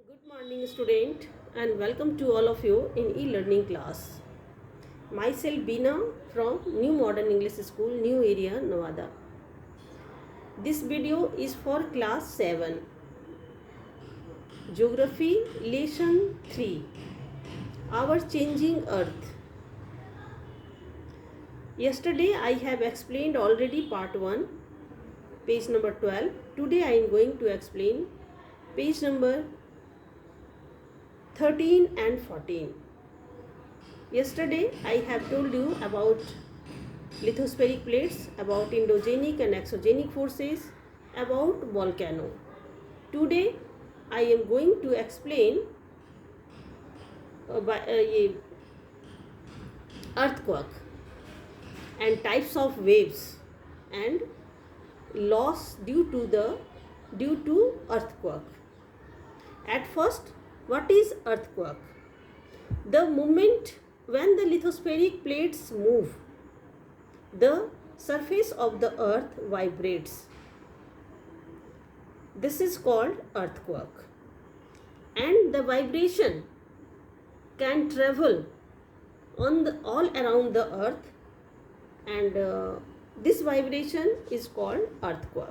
Good morning, student, and welcome to all of you in e-learning class. Myself Bina from New Modern English School, New Area, Nevada. This video is for class 7. Geography Lesson 3. Our Changing Earth. Yesterday I have explained already part 1, page number 12. Today I am going to explain page number 13 and 14. Yesterday I have told you about lithospheric plates, about endogenic and exogenic forces, about volcano. Today I am going to explain earthquake and types of waves and loss due to earthquake. At first, what is earthquake? The moment when the lithospheric plates move, the surface of the earth vibrates. This is called earthquake. And the vibration can travel all around the earth, and this vibration is called earthquake.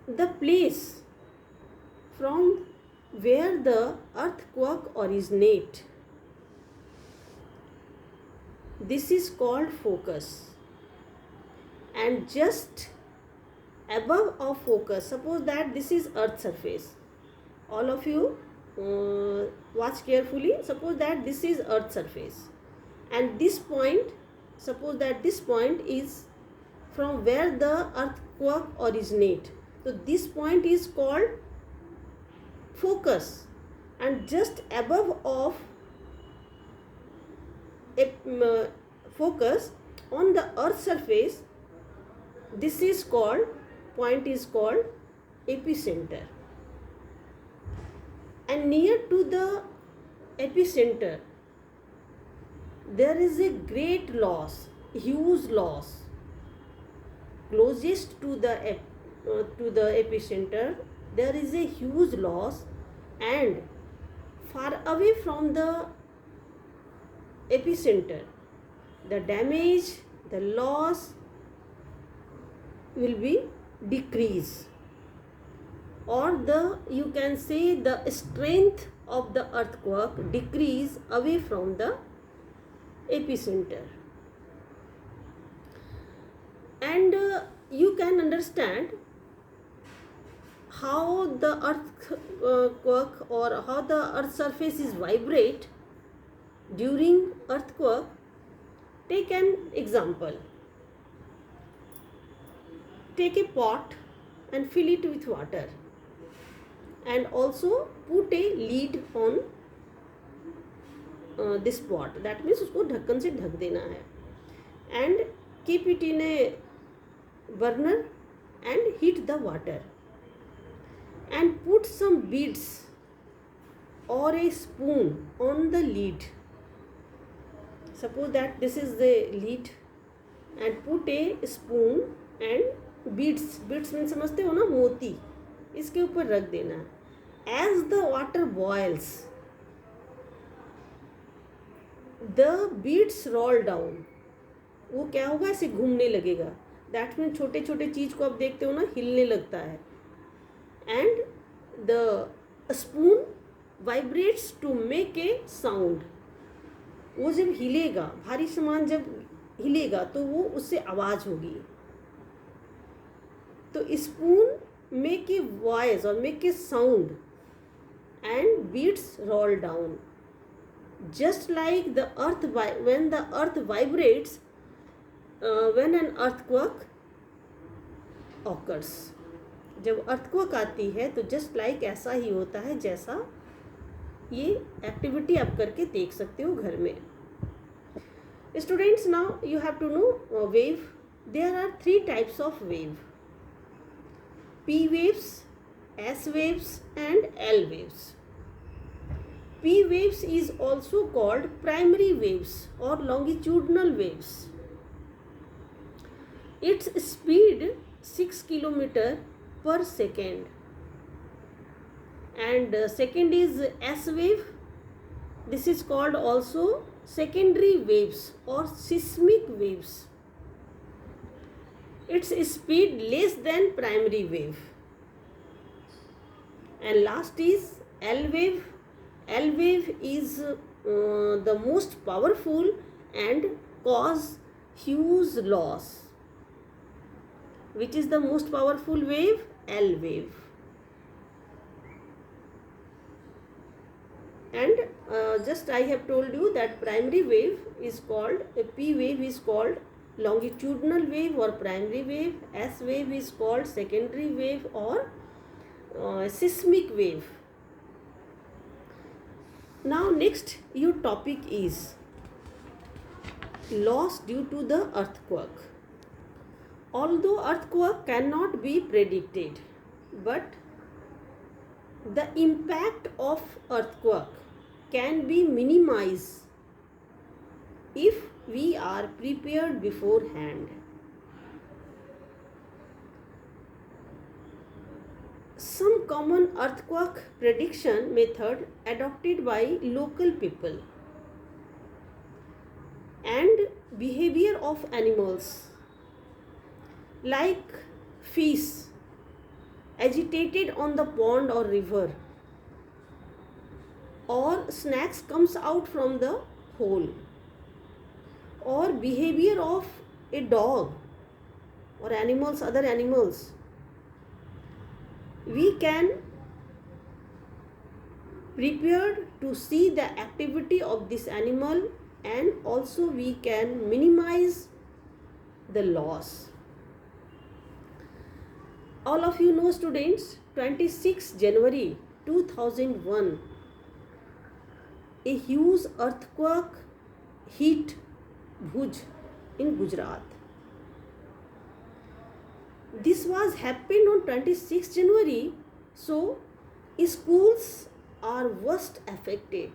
The place from where the earthquake originates, this is called focus. And just above of focus, suppose that this is earth surface. All of you watch carefully. Suppose that this is earth surface, and this point, suppose that this point is from where the earthquake originate. So this point is called focus, and just above of focus on the earth surface, this is called, point is called epicenter. And near to the epicenter there is a great loss, huge loss. Closest to the epicenter there is a huge loss, and far away from the epicenter the damage, the loss will be decreased, or you can say the strength of the earthquake decrease away from the epicenter. And you can understand how the earthquake or how the earth surface is vibrate during earthquake. Take an example. Take a pot and fill it with water, and also put a lid on this pot. That means उसको ढक्कन से ढक देना है, and keep it in a burner and heat the water, and put some beads or a spoon on the lid. Suppose that this is the lid, and put a spoon and beads means समझते हो ना, मोती, इसके ऊपर रख देना. As the water boils, the beads roll down. वो क्या होगा, ऐसे घूमने लगेगा. दैट मीन छोटे छोटे चीज को आप देखते हो ना, हिलने लगता है. And the spoon vibrates to make a sound. वो जब हिलेगा, भारी सामान जब हिलेगा तो वो उससे आवाज होगी. तो स्पून मेक ए वॉइस और make a sound, and beats roll down. Just like the earth, when the earth vibrates, when an earthquake occurs, जब earthquake आती है तो just like ऐसा ही होता है जैसा ये एक्टिविटी आप करके देख सकते हो घर में. Students, now you have to know wave. There are 3 types of wave: P waves, S waves and L waves. P waves is also called primary waves or longitudinal waves. Its speed 6 km per second. And second is S wave. This is called also secondary waves or seismic waves. Its speed less than primary wave. And last is L wave. L wave is the most powerful and cause huge loss. Which is the most powerful wave? L wave. And just I have told you that primary wave is called, P wave is called longitudinal wave or primary wave. S wave is called secondary wave or seismic wave. Now next your topic is loss due to the earthquake. Although earthquake cannot be predicted, but the impact of earthquake can be minimized if we are prepared beforehand. Some common earthquake prediction method adopted by local people and behavior of animals like fish agitated on the pond or river, or snacks comes out from the hole, or behavior of a dog or animals, other animals. We can prepare to see the activity of this animal, and also we can minimize the loss. All of you know, students, 26 January 2001, a huge earthquake hit Bhuj in Gujarat. This was happened on 26 January, so schools are worst affected.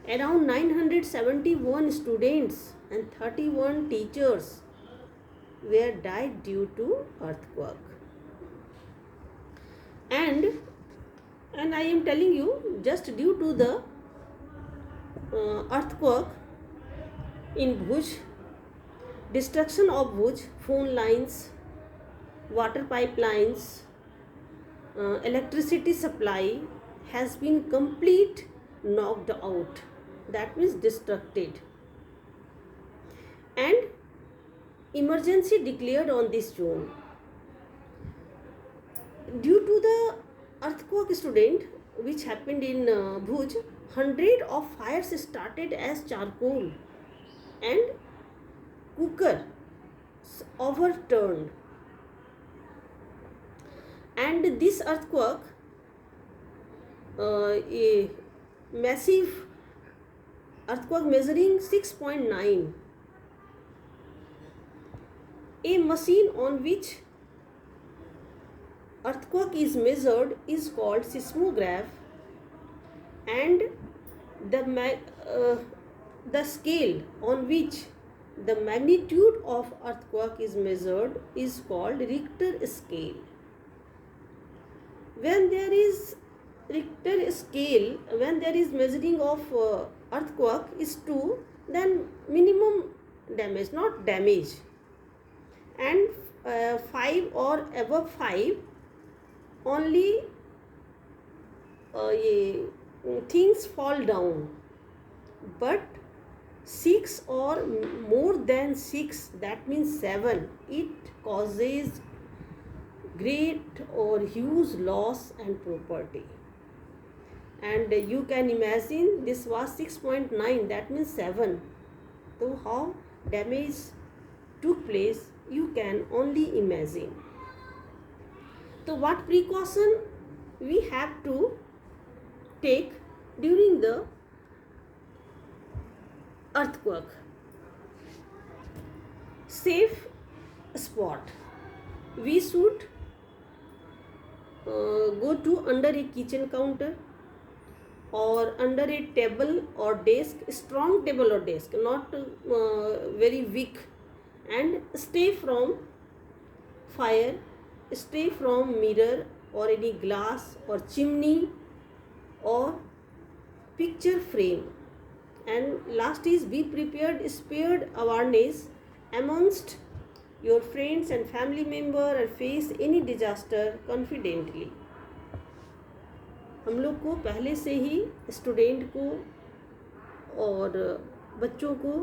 Around 971 students and 31 teachers were died due to earthquake. And I am telling you, just due to the earthquake in Bhuj, destruction of Bhuj, phone lines, water pipelines, electricity supply has been complete knocked out. That means destructed. And emergency declared on this zone. Due to the earthquake, student, which happened in Bhuj, 100 of fires started as charcoal and cooker overturned. And this earthquake, a massive earthquake measuring 6.9, a machine on which earthquake is measured is called seismograph, and the scale on which the magnitude of earthquake is measured is called Richter scale. When there is Richter scale, when there is measuring of earthquake is 2, then minimum damage, not damage, and 5 or above 5, only things fall down, but 6 or more than 6, that means 7, it causes great or huge loss and property. And you can imagine this was 6.9, that means 7. So how damage took place, you can only imagine. So what precaution we have to take during the earthquake? Safe spot. We should go to under a kitchen counter or under a table or desk, strong table or desk, not very weak, and stay from fire, stay from mirror or any glass or chimney or picture frame. And last is be prepared, spared awareness amongst your friends and family member and face any disaster confidently. हम लोग को पहले से ही student को और बच्चों को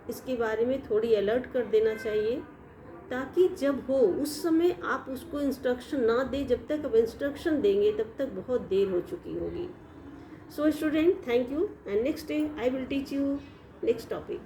इसके बारे में थोड़ी अलर्ट कर देना चाहिए, ताकि जब हो उस समय आप उसको इंस्ट्रक्शन ना दें. जब तक आप इंस्ट्रक्शन देंगे तब तक बहुत देर हो चुकी होगी. So student, thank you, and next day I will teach you next topic.